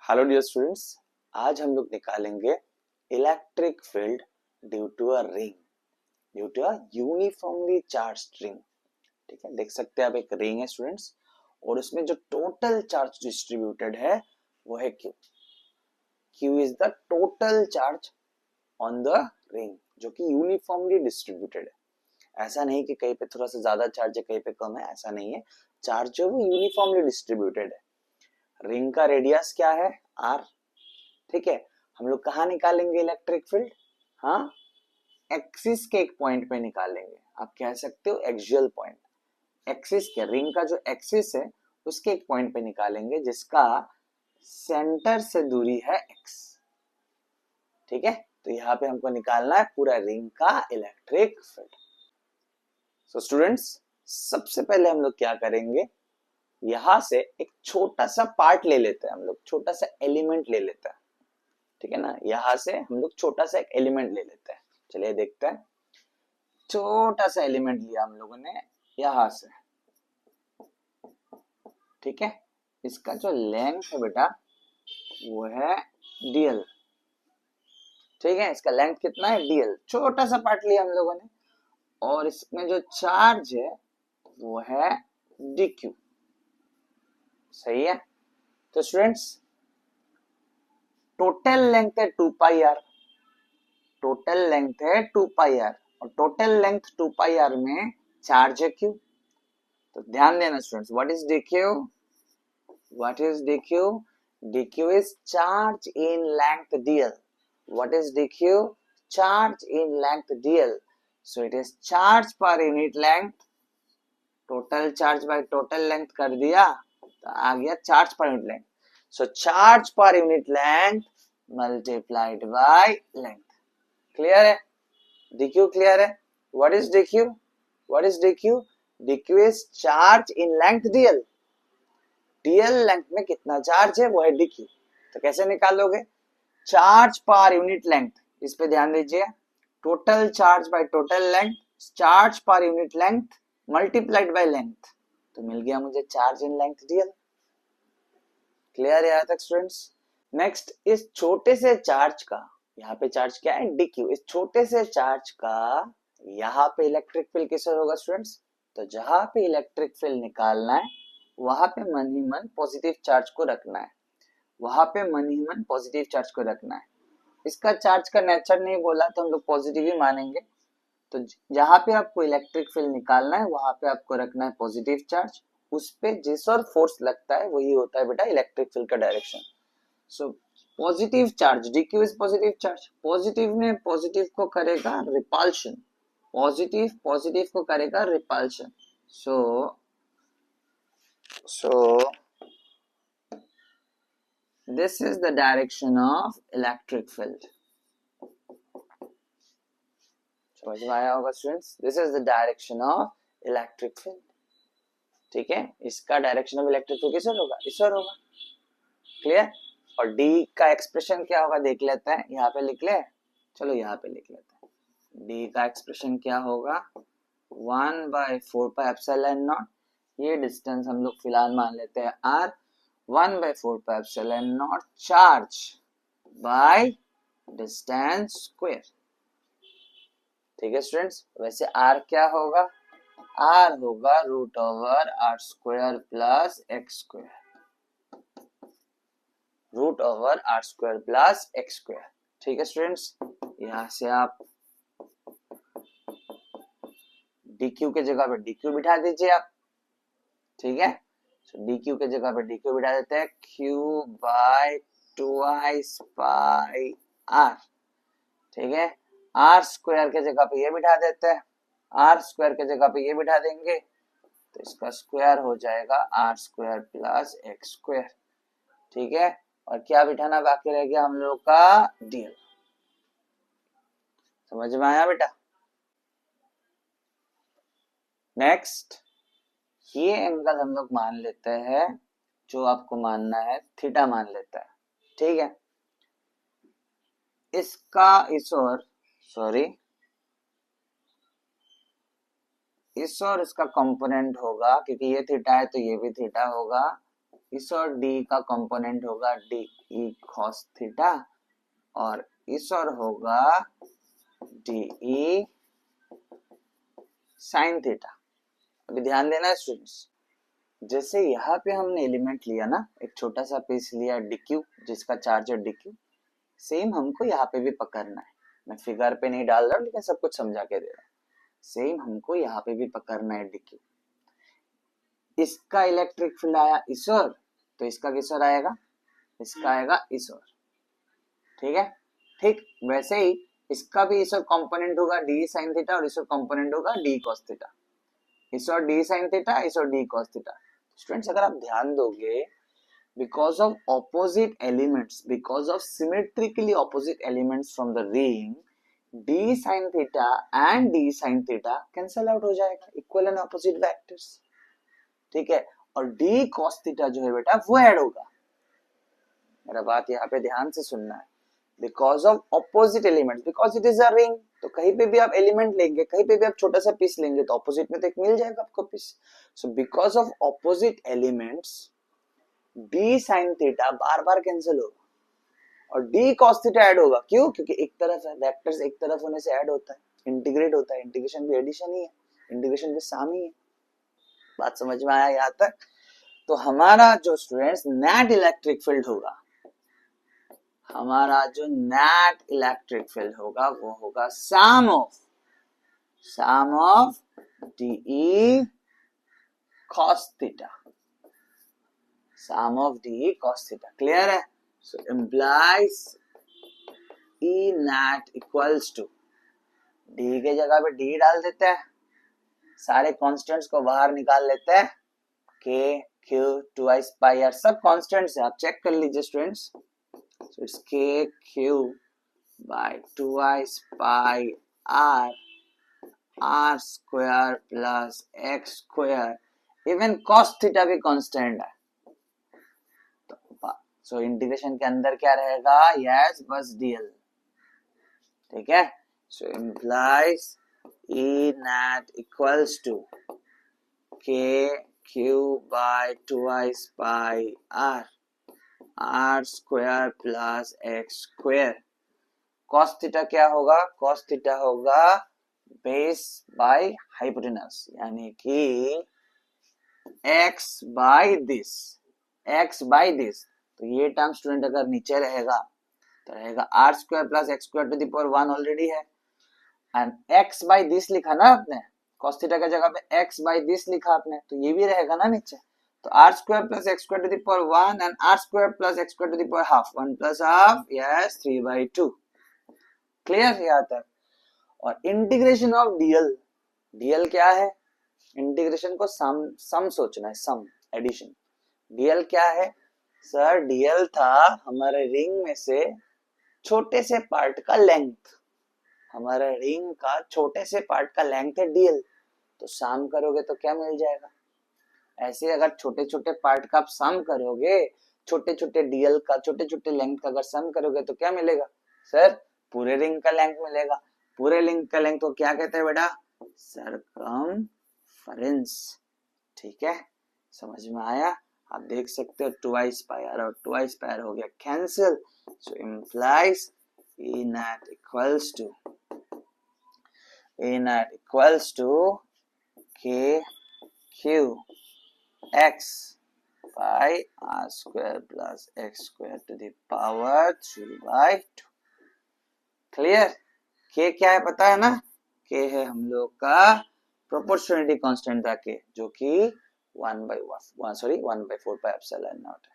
Hello dear students, आज हम लोग निकालेंगे electric field due to a ring, due to a uniformly charged ring. ठीक है, देख सकते हैं आप एक रिंग है स्टूडेंट्स, और उसमें जो टोटल चार्ज डिस्ट्रीब्यूटेड है वो है Q। Q is the total charge on the ring, जो कि यूनिफॉर्मली डिस्ट्रीब्यूटेड है। ऐसा नहीं कि कहीं पे थोड़ा सा ज्यादा चार्ज है कहीं पे कम है, ऐसा नहीं है। चार्ज जो वो यूनिफॉर्मली डिस्ट्रीब्यूटेड है। रिंग का रेडियस क्या है? R। ठीक है, हम लोग कहाँ निकालेंगे इलेक्ट्रिक फील्ड? हाँ, एक्सिस के एक पॉइंट पे निकालेंगे। आप कह सकते हो एक्सियल पॉइंट। एक्सिस के, रिंग का जो एक्सिस है उसके एक पॉइंट पे निकालेंगे जिसका सेंटर से दूरी है x। ठीक है, तो यहाँ पे हमको निकालना है पूरा रिंग का इलेक्ट्रिक फील्ड। सो स्टूडेंट्स, सबसे पहले हम लोग क्या करेंगे, यहां से एक छोटा सा पार्ट ले लेते हैं, हम लोग छोटा सा एलिमेंट ले लेते हैं। ठीक है ना, यहां से हम लोग छोटा सा एक एलिमेंट ले लेते हैं। चलिए देखते हैं। छोटा सा एलिमेंट लिया हम लोगों ने यहां से। ठीक है, इसका जो लेंथ है बेटा वो है dl। ठीक है, इसका लेंथ कितना है? dl। छोटा सा पार्ट लिया हम लोगों ने, और इसमें जो चार्ज है वो है dq। सही है। तो स्टूडेंट्स, टोटल लेंथ है 2 पाई आर। टोटल लेंथ है 2 पाई आर, और टोटल लेंथ 2 पाई आर में चार्ज है q। तो ध्यान देना students, what is dq? What is dq? dq is charge in length dl. What is dq? Charge in length dl. So it is charge per unit length. Total charge by total length कर दिया तो आ गया charge per unit length. So charge per unit length multiplied by length. Clear है? dq clear है? What is dq? What is dq? dq is charge in length dl. dl length में कितना charge है वो है dq। तो कैसे निकालोगे? चार्ज पर यूनिट लेंथ, इस पे ध्यान दीजिए। Total charge by total length, charge per unit length multiplied by length, तो मिल गया मुझे charge in length dl। Clear है यहाँ तक स्टूडेंट्स? नेक्स्ट, इस छोटे से चार्ज का, यहाँ पे चार्ज क्या है? dq। इस छोटे से चार्ज का यहाँ पे इलेक्ट्रिक फील्ड किससे होगा स्टूडेंट्स? तो जहां पे इलेक्ट्रिक फील्ड निकालना है वहां पे मन ही मन पॉजिटिव चार्ज को रखना है। वहां पे मन ही मन पॉजिटिव चार्ज को रखना है। इसका चार्ज का नेचर नहीं बोला तो हम लोग पॉजिटिव ही मानेंगे। तो जहां पे आपको इलेक्ट्रिक फील्ड निकालना है वहां पे आपको रखना है पॉजिटिव चार्ज। उस पे जिस और फोर्स लगता है वही होता है बेटा इलेक्ट्रिक फील्ड का direction. So positive charge, dq is positive charge. Positive ने पॉजिटिव को करेगा रिपल्शन, पॉजिटिव पॉजिटिव को करेगा repulsion. So this is the direction of electric field. समझ में आया होगा students? This is the direction of electric field. ठीक है, इसका डायरेक्शन ऑफ इलेक्ट्रिक फील्ड किस ओर होगा? इस ओर होगा। क्लियर? और D का एक्सप्रेशन क्या होगा देख लेते हैं। यहाँ पे लिख ले, चलो यहाँ पे लिख लेते हैं। D का एक्सप्रेशन क्या होगा? 1/4πε0। ये डिस्टेंस हम लोग फिलहाल मान लेते हैं R। 1/4πε0 charge by distance square. ठीक है स्टूडेंट्स, वैसे R क्या होगा? R होगा √r² plus x square, √r² plus x square. ठीक है स्टूडेंट्स, यहां से आप dq के जगह पे dq बिठा दीजिए आप। ठीक है, तो dq के जगह पे dq बिठा देते हैं, q/2 पाई r। ठीक है, r² के जगह पे ये बिठा देते हैं, r² के जगह पे ये बिठा देंगे तो इसका स्क्वायर हो जाएगा r² प्लस x स्क्वायर। ठीक है, और क्या बिठाना बाकी रह गया हम लोग का? dl। समझ में आया बेटा? नेक्स्ट, ये एंगल हम लोग मान लेते हैं, जो आपको मानना है थीटा मान लेता है। ठीक है, इसका इस और इसका कंपोनेंट होगा, क्योंकि ये थीटा है तो ये भी थीटा होगा। इस और डी का कंपोनेंट होगा डी ई कॉस थीटा और इस और होगा डी ई साइन थीटा। अभी ध्यान देना स्टूडेंट्स, जैसे यहाँ पे हमने एलिमेंट लिया ना, एक छोटा सा पीस लिया dq जिसका चार्ज है dq, सेम हमको यहाँ पे भी पकड़ना है। मैं फिगर पे नहीं डाल रहा लेकिन सब कुछ समझा के दे रहा हूँ। सेम हमको यहाँ पे भी पकड़ना है dq। इसका इलेक्ट्रिक फील्ड आया इस ओर, तो इसका किस ओर आएगा, इसका आएगा इस ओर। ठीक है, ठीक वैसे ही इसका भी इस ओर कंपोनेंट होगा डी साइन थीटा और इस ओर कंपोनेंट होगा डी कॉस थीटा। इस और डी साइन थीटा, इस और डी कॉस थीटा। स्टूडेंट्स अगर आप ध्यान दोगे, because of opposite elements, because of symmetrically opposite elements from the ring, D sine theta and D sine theta cancel out हो जाएगा, इक्वल एंड ऑपोजिट वेक्टर्स। ठीक है, और डी कॉस थीटा जो है बेटा वो ऐड होगा। मेरा बात यहाँ पे ध्यान से सुनना है। Because of opposite elements, because it is a ring, तो कहीं पे भी आप एलिमेंट लेंगे, कहीं पे भी आप छोटा सा पीस लेंगे तो ऑपोजिट में तो एक मिल जाएगा आपको piece. So because of opposite elements d sine theta बार बार कैंसिल होगा और डी कॉस थीटा ऐड होगा। क्यों? क्योंकि एक तरफ है, वेक्टर्स एक तरफ होने से ऐड होता है, इंटीग्रेट होता है। इंटीग्रेशन भी एडिशन ही है, इंटीग्रेशन भी साम ही है। बात समझ में आया यहाँ तक? तो हमारा जो स्टूडेंट्स नेट इलेक्ट्रिक फील्ड होगा, हमारा जो नेट इलेक्ट्रिक फील्ड होगा वो होगा sum of d cos theta, sum of d cos theta. Clear है? So implies E net equals to, d के जगह पे डी डाल देते हैं, सारे कांस्टेंट्स को बाहर निकाल लेते हैं, के क्यू ट्वाइस पाई आर, सब कांस्टेंट्स है, आप चेक कर लीजिए students. So it's k q by 2i pi r, r square plus x square, even cos theta भी कांस्टेंट है। तो इंटीग्रेशन के अंदर क्या रहेगा? यस, बस dl। ठीक है, सो implies E net equals to k q by 2i pi r, r square plus x square. cos theta क्या होगा? cos थीटा होगा बेस बाय हाइपोटेनस, यानी कि x by this, x by this. तो ये टर्म स्टूडेंट अगर नीचे रहेगा तो रहेगा r square plus x square to the power 1 already है, एंड x बाय दिस लिखा ना आपने, cos थीटा की जगह पे x बाय दिस लिखा आपने, तो ये भी रहेगा ना नीचे। तो r square plus x square to the power 1 and r square plus x square to the power half, 1 plus half, yes, 3/2। Clear यहाँ तक? और इंटीग्रेशन ऑफ dl, dl क्या है? इंटीग्रेशन को सम सोचना है, सम एडिशन। dl क्या है सर? dl था हमारे रिंग में से छोटे से पार्ट का लेंथ, हमारे रिंग का छोटे से पार्ट का लेंथ है dl। तो सम करोगे तो क्या मिल जाएगा? ऐसे अगर छोटे छोटे पार्ट का आप सम करोगे, छोटे छोटे डीएल का, छोटे छोटे लेंथ का अगर सम करोगे तो क्या मिलेगा सर? पूरे रिंग का लेंथ मिलेगा। पूरे रिंग का लेंथ को क्या कहते हैं बेटा? सरकमफेरेंस। ठीक है, समझ में आया? आप देख सकते हो ट्वाइस पाई आर और ट्वाइस पाई आर हो गया cancel. So implies E net equals to k q x by r square plus x square to the power 3/2। Clear? k क्या है पता है ना? k है हम लोग का प्रोपोर्शनलिटी कांस्टेंट था k, जो कि 1/4 पाई एप्सिलॉन नॉट है।